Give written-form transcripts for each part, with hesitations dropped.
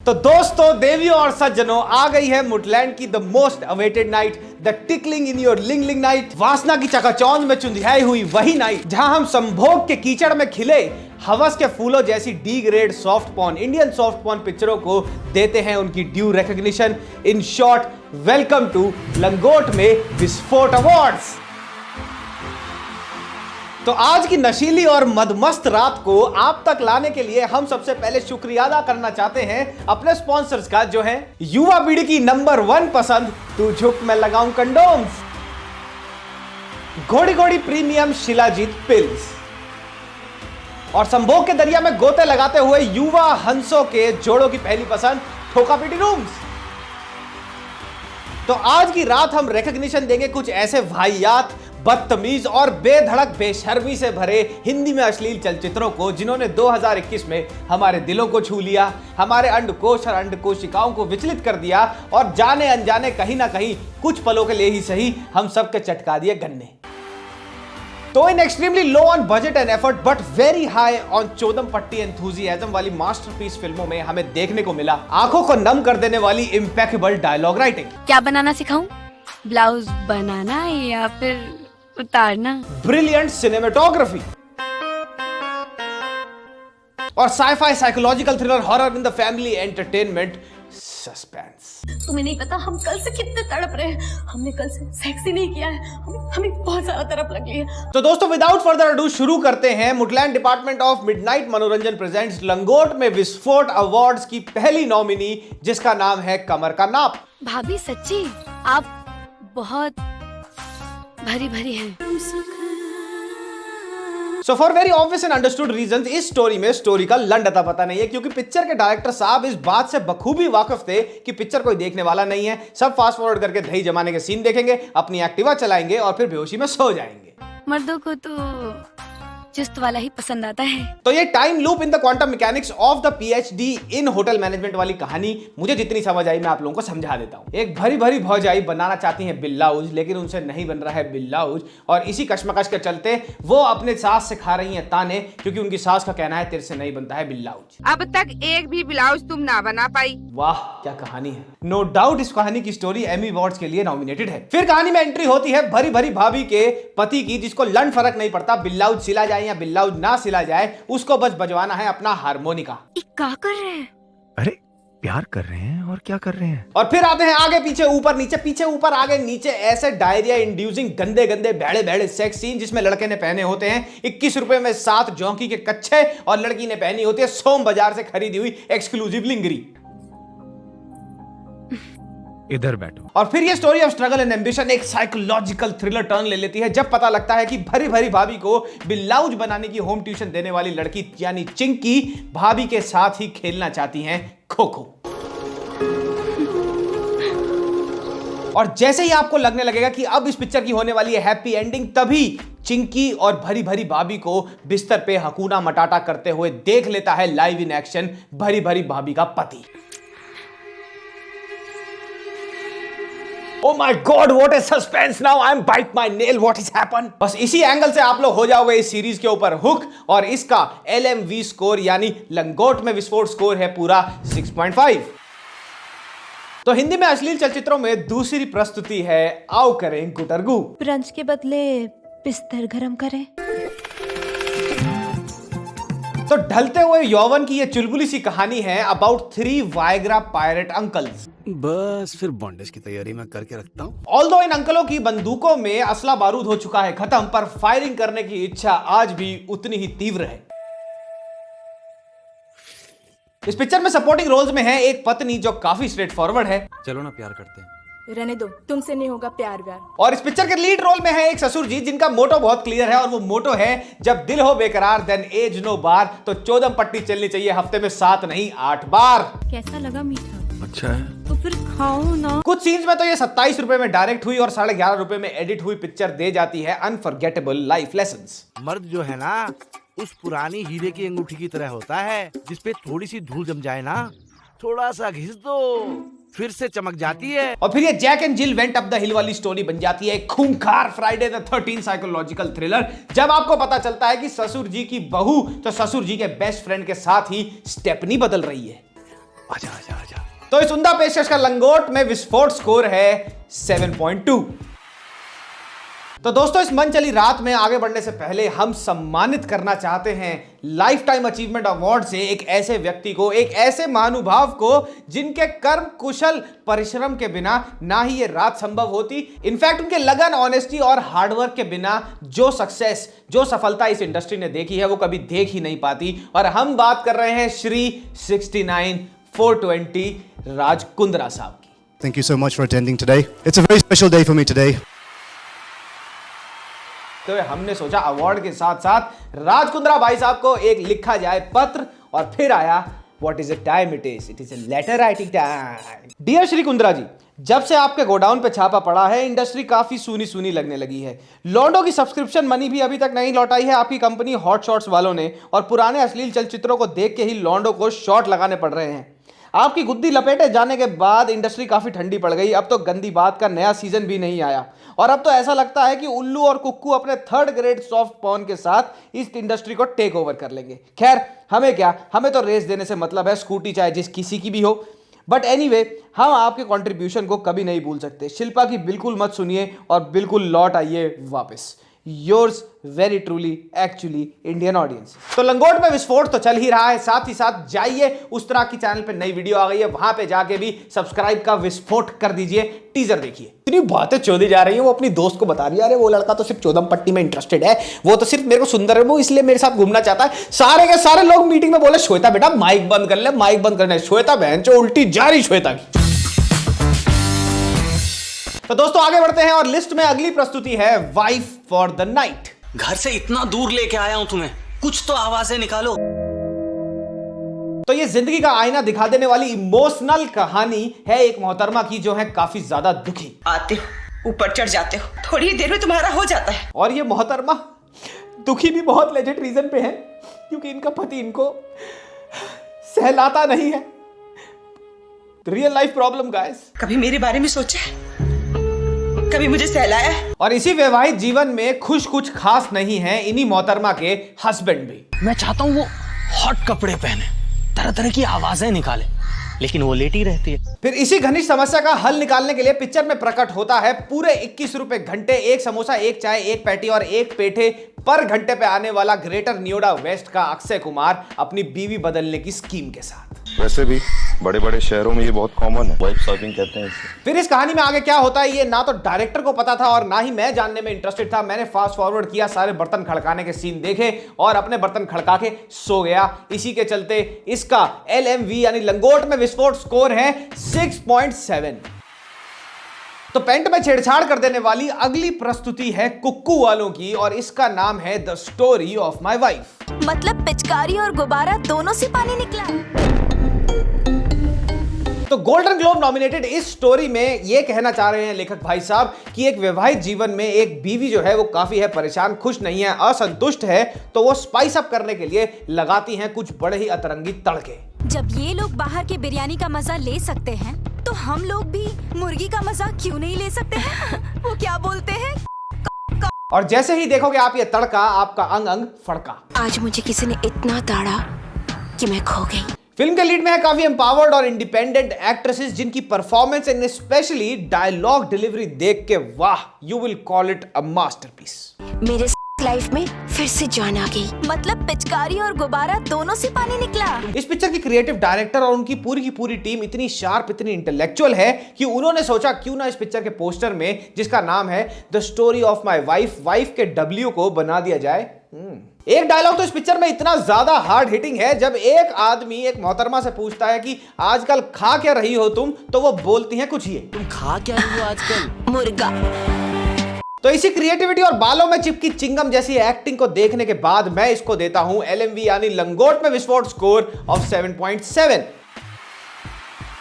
तो दोस्तों, देवियों और सज्जनों, आ गई है मुटलैंड की the most awaited night, the tickling in your लिंग लिंग नाइट। वासना की चकाचौंध में चुंधियाई हुई वही नाइट जहां हम संभोग के कीचड़ में खिले हवस के फूलों जैसी D grade soft porn, Indian soft porn पिक्चरों को देते हैं उनकी due recognition. In short, welcome to लंगोट में विस्फोट अवार्ड्स। तो आज की नशीली और मदमस्त रात को आप तक लाने के लिए हम सबसे पहले शुक्रिया अदा करना चाहते हैं अपने स्पॉन्सर्स का, जो है युवा पीढ़ी की नंबर 1 पसंद तू झुक मैं लगाऊं कंडोम्स, घोड़ी घोड़ी प्रीमियम शिलाजीत पिल्स, और संभोग के दरिया में गोते लगाते हुए युवा हंसों के जोड़ों की पहली पसंद ठोका पीटी रूम्स। तो आज की रात हम रिकॉग्निशन देंगे कुछ ऐसे वाहियात, बदतमीज और बेधड़क बेशर्मी से भरे हिंदी में अश्लील चलचित्रों को जिन्होंने 2021 में हमारे दिलों को छू लिया, हमारे अंडकोश और अंडकोशिकाओं को विचलित कर दिया और जाने अनजाने कहीं ना कहीं कुछ पलों के लिए ही सही हम सबके चटका दिए गन्ने। तो इन extremely low on budget and effort but very high on चोदम पट्टी एंथुसियाज्म वाली मास्टरपीस फिल्मों में हमें देखने को मिला आंखों को नम कर देने वाली इम्पेकेबल डायलॉग राइटिंग। क्या बनाना सिखाऊं? ब्लाउज बनाना या फिर उतारना? ब्रिलियंट सिनेमेटोग्राफी और sci fi psychological thriller horror in the family entertainment suspense. तुम्हें नहीं पता हम कल से कितने तड़प रहे हैं। हमने कल से सेक्स ही नहीं किया है, हमें बहुत ज्यादा तड़प लगी है। तो दोस्तों, विदाउट फर्दर अडू शुरू करते हैं मुटलैंड डिपार्टमेंट ऑफ मिडनाइट मनोरंजन प्रेजेंट्स लंगोट में विस्फोट अवार्ड्स की पहली नॉमिनी, जिसका नाम है कमर का नाप। भाभी सच्ची आप बहुत भरी भरी हैं। So for very obvious and understood reasons, इस स्टोरी में स्टोरी का लंड अता पता नहीं है, क्योंकि पिक्चर के डायरेक्टर साहब इस बात से बखूबी वाकिफ थे कि पिक्चर कोई देखने वाला नहीं है। सब फास्ट फॉरवर्ड करके दही जमाने के सीन देखेंगे, अपनी एक्टिवा चलाएंगे और फिर बेहोशी में सो जाएंगे। मर्दों को तो चुस्त वाला ही पसंद आता है। तो ये time loop in the quantum mechanics of the PhD in hotel management वाली कहानी मुझे जितनी समझ आई मैं आप लोगों को समझा देता हूं। एक भरी भरी भौजाई बनाना चाहती है बिल्लाउज, लेकिन उनसे नहीं बन रहा है बिल्लाउज, और इसी कश्मकश के चलते वो अपने सास से खा रही हैं ताने, क्योंकि उनकी सास का कहना है तेरे से नहीं बनता है बिल्लाउज। अब तक एक भी ब्लाउज तुम ना बना पाई। वाह क्या कहानी है। नो डाउट इस कहानी की स्टोरी एमी अवार्ड्स के लिए नॉमिनेटेड है। फिर कहानी में एंट्री होती है भरी भरी भाभी के पति की, जिसको लंड फर्क नहीं पड़ता बिल्लाउज सिला जाए या बिल्लाउज ना सिला जाए, उसको बस बजवाना है अपना हारमोनिका। क्या कर रहे हैं? अरे प्यार कर रहे हैं और क्या कर रहे हैं। और फिर आते हैं आगे पीछे ऊपर नीचे, पीछे ऊपर आगे नीचे, ऐसे डायरिया इंड्यूसिंग गंदे गंदे भेड़े भेड़े सेक्स सीन, जिसमें लड़के ने पहने होते हैं 21 रुपए में 7 जौंकी के कच्छे और लड़की ने पहनी होती है सोम बाजार से खरीदी हुई एक्सक्लूसिव लिंगरी। इधर बैठो। और फिर ये story of struggle and ambition एक साइकोलॉजिकल थ्रिलर टर्न ले लेती है जब पता लगता है कि भरी भरी भाभी को बिल्लाउज बनाने की होम ट्यूशन देने वाली लड़की यानी चिंकी भाभी के साथ ही खेलना चाहती हैं खो खो। और जैसे ही आपको लगने लगेगा कि अब इस पिक्चर की होने वाली है हैप्पी एंडिंग, तभी चिंकी और भरी भरी भाभी को बिस्तर पे हकूना मटाटा करते हुए देख लेता है लाइव इन एक्शन भरी भरी भाभी का पति। Oh my God, what a suspense! Now I'm bite my nail. What has happened? बस इसी एंगल से आप लोग हो जाओगे इस सीरीज के ऊपर हुक, और इसका LMV स्कोर यानी लंगोट में विस्फोट स्कोर है पूरा 6.5। तो हिंदी में अश्लील चलचित्रों में दूसरी प्रस्तुति है आओ करें गुटरगू। ब्रंच के बदले बिस्तर गरम करें। तो ढलते हुए यौवन की ये चुलबुली सी कहानी है अबाउट 3 वायग्रा पायरेट अंकल्स। बस फिर बॉन्डेज की तैयारी मैं करके रखता हूँ। ऑल्दो इन अंकलों की बंदूकों में असला बारूद हो चुका है खत्म, पर फायरिंग करने की इच्छा आज भी उतनी ही तीव्र है। इस पिक्चर में सपोर्टिंग रोल्स में है एक पत्नी जो काफी स्ट्रेट फॉरवर्ड है। चलो ना प्यार करते हैं। रहने दो, तुमसे नहीं होगा प्यार व्यार। और इस पिक्चर के लीड रोल में है एक ससुर जी जिनका मोटो बहुत क्लियर है, और वो मोटो है जब दिल हो बेकरार देन एज नो बार, तो चौदम पट्टी चलनी चाहिए हफ्ते में 7 नहीं 8 बार। कैसा लगा मीठा? अच्छा है तो फिर खाओ ना। कुछ सीन्स में तो ये 27 रुपए में डायरेक्ट हुई और 11.5 रुपए में एडिट हुई पिक्चर दे जाती है अनफॉरगेटेबल लाइफ लेसन्स। मर्द जो है ना उस पुरानी हीरे की अंगूठी की तरह होता है, जिसपे थोड़ी सी धूल जम जाए ना, थोड़ा सा घिस दो फिर से चमक जाती है। और फिर ये Jack and Jill went up the hill वाली स्टोरी बन जाती है एक खूंखार Friday the 13th psychological thriller, जब आपको पता चलता है कि ससुर जी की बहू तो ससुर जी के बेस्ट फ्रेंड के साथ ही स्टेपनी बदल रही है। आजा आजा आजा। तो इस उम्दा पेशकश का लंगोट में विस्फोट स्कोर है 7.2। तो दोस्तों, इस मन चली रात में आगे बढ़ने से पहले हम सम्मानित करना चाहते हैं लाइफ टाइम अचीवमेंट अवार्ड से एक ऐसे व्यक्ति को, एक ऐसे महानुभाव को जिनके कर्म कुशल परिश्रम के बिना ना ही ये रात संभव होती, इनफैक्ट उनके लगन, ऑनेस्टी और हार्डवर्क के बिना जो सक्सेस, जो सफलता इस इंडस्ट्री ने देखी है वो कभी देख ही नहीं पाती। और हम बात कर रहे हैं श्री 69,420 राज कुंद्रा साहब की। Thank you so much for attending today. It's a very special day for me today. तो हमने सोचा अवार्ड के साथ साथ राज कुंद्रा भाई साहब को एक लिखा जाए पत्र, और फिर आया what is the time it is a letter writing time. Dear Shri Kundra ji, जब से आपके गोडाउन पे छापा पड़ा है इंडस्ट्री काफी सूनी सूनी लगने लगी है। लॉन्डो की सब्सक्रिप्शन मनी भी अभी तक नहीं लौटाई है आपकी कंपनी हॉट शॉट्स वालों ने, और पुराने अश्लील चलचित्रों को देख के ही लॉन्डो को शॉट लगाने पड़ रहे हैं। आपकी गुद्दी लपेटे जाने के बाद इंडस्ट्री काफी ठंडी पड़ गई। अब तो गंदी बात का नया सीजन भी नहीं आया, और अब तो ऐसा लगता है कि उल्लू और कुक्कू अपने 3rd ग्रेड सॉफ्ट पॉर्न के साथ इस इंडस्ट्री को टेक ओवर कर लेंगे। खैर, हमें क्या, हमें तो रेस देने से मतलब है, स्कूटी चाहे जिस किसी की भी हो। बट एनीवे, हम आपके कंट्रीब्यूशन को कभी नहीं भूल सकते। शिल्पा की बिल्कुल मत सुनिए और बिल्कुल लौट आइए वापस। Yours very truly actually Indian audience. तो लंगोट में विस्फोट तो चल ही रहा है, साथ ही साथ जाइए उस तरह की चैनल पे नई वीडियो आ गई है, वहां पे जाके भी सब्सक्राइब का विस्फोट कर दीजिए। टीजर देखिए। इतनी बातें चौधी जा रही है, वो अपनी दोस्त को बता रही है, अरे वो लड़का तो सिर्फ चौदम पट्टी में इंटरेस्टेड है, वो तो सिर्फ मेरे को सुंदर है, वो इसलिए मेरे साथ घूमना चाहता है। सारे के सारे लोग मीटिंग में बोले श्वेता बेटा माइक बंद कर ले, माइक बंद करना है। श्वेता बहन जो उल्टी जा रही श्वेता की। तो दोस्तों आगे बढ़ते हैं और लिस्ट में अगली प्रस्तुति है वाइफ फॉर द नाइट। घर से इतना दूर लेके आया हूं तुम्हें, कुछ तो आवाजें निकालो। तो ये जिंदगी का आईना दिखा देने वाली इमोशनल कहानी है एक मोहतरमा की जो है काफी ज्यादा दुखी। आते हो, ऊपर चढ़ जाते हो, थोड़ी देर में तुम्हारा हो जाता है। और ये मोहतरमा दुखी भी बहुत लेजिट रीजन पे है, क्योंकि इनका पति इनको सहलाता नहीं है। Real life problem guys. कभी मेरे बारे में सोचा है? कभी मुझे सहलाया? और इसी वैवाहिक जीवन में खुश कुछ खास नहीं है इन्हीं मोहतरमा के हस्बैंड भी। मैं चाहता हूँ वो हॉट कपड़े पहने, तरह तरह की आवाजें निकाले, लेकिन वो लेटी रहती है। फिर इसी घनिष्ठ समस्या का हल निकालने के लिए पिक्चर में प्रकट होता है पूरे 21 रुपए घंटे, एक समोसा, एक चाय, एक पैटी और एक पेठे पर घंटे पे आने वाला ग्रेटर नोएडा वेस्ट का अक्षय कुमार अपनी बीवी बदलने की स्कीम के साथ। वैसे भी बड़े बड़े शहरों में ये बहुत कॉमन है, वाइफ स्वैपिंग कहते हैं इसे। फिर इस कहानी में आगे क्या होता है ये ना तो डायरेक्टर को पता था और ना ही मैं जानने में इंटरेस्टेड था। मैंने फास्ट फॉरवर्ड किया, सारे बर्तन खड़काने के सीन देखे और अपने बर्तन खड़का के सो गया। इसी के चलते इसका LMV यानी लंगोट में विस्फोट स्कोर है 6.7। तो पेंट में छेड़छाड़ कर देने वाली अगली प्रस्तुति है कुक्कू वालों की, और इसका नाम है the story of my wife. मतलब पिचकारी और गुब्बारा दोनों से पानी निकला। तो गोल्डन ग्लोब नॉमिनेटेड इस स्टोरी में ये कहना चाह रहे हैं लेखक भाई साहब कि एक वैवाहिक जीवन में एक बीवी जो है वो काफी है परेशान, खुश नहीं है, असंतुष्ट है, तो वो स्पाइस अप करने के लिए लगाती हैं कुछ बड़े ही अतरंगी तड़के। जब ये लोग बाहर के बिरयानी का मजा ले सकते हैं तो हम लोग भी मुर्गी का मजा क्यों नहीं ले सकते हैं? वो क्या बोलते हैं? और जैसे ही देखोगे आप ये तड़का, आपका अंग अंग फड़का। आज मुझे किसी ने इतना ताड़ा कि मैं खो गई। फिल्म के लीड में है काफी एम्पावर्ड और इंडिपेंडेंट एक्ट्रेसेस जिनकी performance and specially dialogue delivery देख के वाह, you will call it a masterpiece. मेरे लाइफ में फिर से जान आ गई। मतलब पिचकारी और गुब्बारा दोनों से पानी निकला। इस पिक्चर की क्रिएटिव डायरेक्टर और उनकी पूरी टीम इतनी शार्प, इतनी इंटेलेक्चुअल है कि उन्होंने सोचा क्यों ना इस पिक्चर के पोस्टर में, जिसका नाम है the story of my wife, wife के W को बना दिया जाए। एक डायलॉग तो इस पिक्चर में इतना ज्यादा हार्ड हिटिंग है, जब एक आदमी एक मोहतरमा से पूछता है कि आजकल खा क्या रही हो तुम, तो वो बोलती हैं कुछ ये, तुम खा क्या रही हो आजकल? मुर्गा। तो इसी क्रिएटिविटी और बालों में चिपकी चिंगम जैसी एक्टिंग को देखने के बाद मैं इसको देता हूं LMV यानी लंगोट में विस्फोट स्कोर ऑफ 7.7।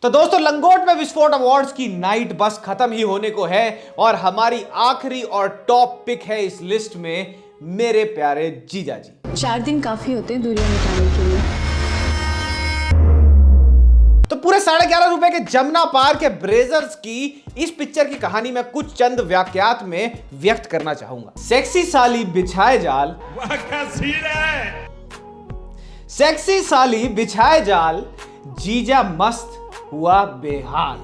तो दोस्तों लंगोट में विस्फोट अवार्ड्स की नाइट बस खत्म ही होने को है और हमारी आखिरी और टॉप पिक है इस लिस्ट में मेरे प्यारे जीजा जी। 4 दिन काफी होते हैं दूरियां मिटाने के लिए। तो पूरे 11.5 रुपए के जमुना पार के ब्रेजर्स की इस पिक्चर की कहानी में कुछ चंद वाक्यात में व्यक्त करना चाहूंगा। सेक्सी साली बिछाए जाल, सेक्सी साली बिछाए जाल, जीजा मस्त हुआ बेहाल।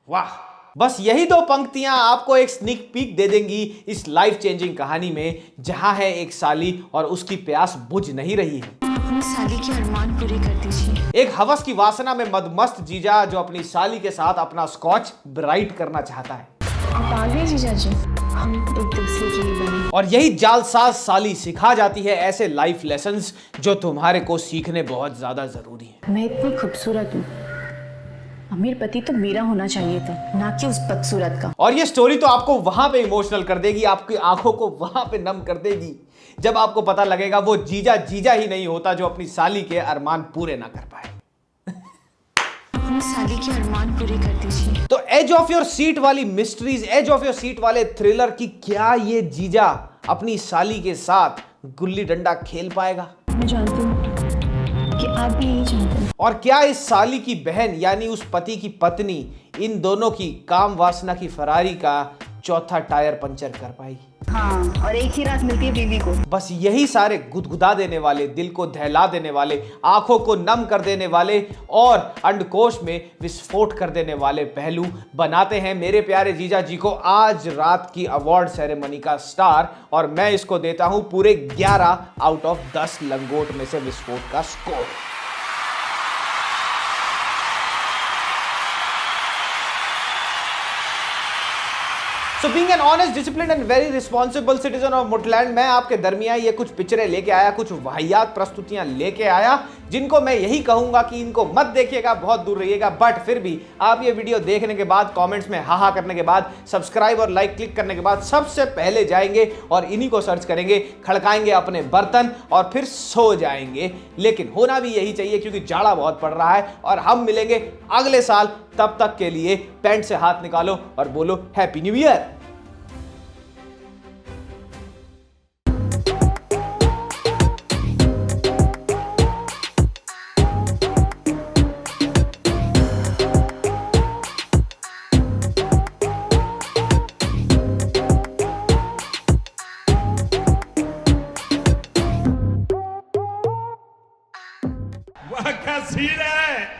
वाह, बस यही दो पंक्तियां आपको एक स्नीक पीक दे देंगी इस लाइफ चेंजिंग कहानी में, जहां है एक साली और उसकी प्यास बुझ नहीं रही है। अपनी साली के अरमान पूरे कर दीजिए। एक हवस की वासना में मदमस्त जीजा जो अपनी साली के साथ अपना स्कॉच ब्राइट करना चाहता है। आप आ गए जीजा जी, हम एक दूसरे के लिए बने। और यही जालसाज साली सिखा जाती है ऐसे लाइफ लेसन्स जो तुम्हारे को सीखने बहुत ज्यादा जरूरी है। मैं इतनी खूबसूरत हूँ, अमीर पति तो मेरा होना चाहिए था, ना कि उस बदसूरत का। और ये स्टोरी तो आपको वहां पे इमोशनल कर देगी, आपकी आंखों को वहां पे नम कर देगी, जब आपको पता लगेगा वो जीजा जीजा ही नहीं होता जो अपनी साली के अरमान पूरे ना कर पाए। अपनी साली के अरमान पूरे कर दीजिए। तो एज ऑफ योर सीट वाली mysteries, edge of your seat वाले थ्रिलर की क्या ये जीजा अपनी साली के साथ गुल्ली डंडा खेल पाएगा? मैं जानती हूँ कि आप भी यही जानते हैं। और क्या इस साली की बहन यानी उस पति की पत्नी इन दोनों की काम वासना की फरारी का चौथा टायर पंचर कर पाएगी? हाँ, और एक ही रात मिलती है बीवी को। बस यही सारे गुदगुदा देने वाले, दिल को दहला देने वाले, आंखों को नम कर देने वाले और अंडकोश में विस्फोट कर देने वाले पहलू बनाते हैं मेरे प्यारे जीजा जी को आज रात की अवार्ड सेरेमनी का स्टार। और मैं इसको देता हूं पूरे 11 आउट ऑफ 10 लंगोट में से विस्फोट का score. So being an honest, disciplined and very responsible citizen of मुटलैंड, मैं आपके दरमियान ये कुछ पिक्चरें लेके आया, कुछ वाहियात प्रस्तुतियां लेके आया, जिनको मैं यही कहूंगा कि इनको मत देखिएगा, बहुत दूर रहिएगा। बट फिर भी आप ये वीडियो देखने के बाद, कमेंट्स में हा करने के बाद, सब्सक्राइब और लाइक क्लिक करने के बाद सबसे पहले जाएंगे और इन्हीं को सर्च करेंगे, खड़काएंगे अपने बर्तन और फिर सो जाएंगे। लेकिन होना भी यही चाहिए क्योंकि जाड़ा बहुत पड़ रहा है और हम मिलेंगे अगले साल। तब तक के लिए पैंट से हाथ निकालो और बोलो हैप्पी न्यू ईयर। सीरा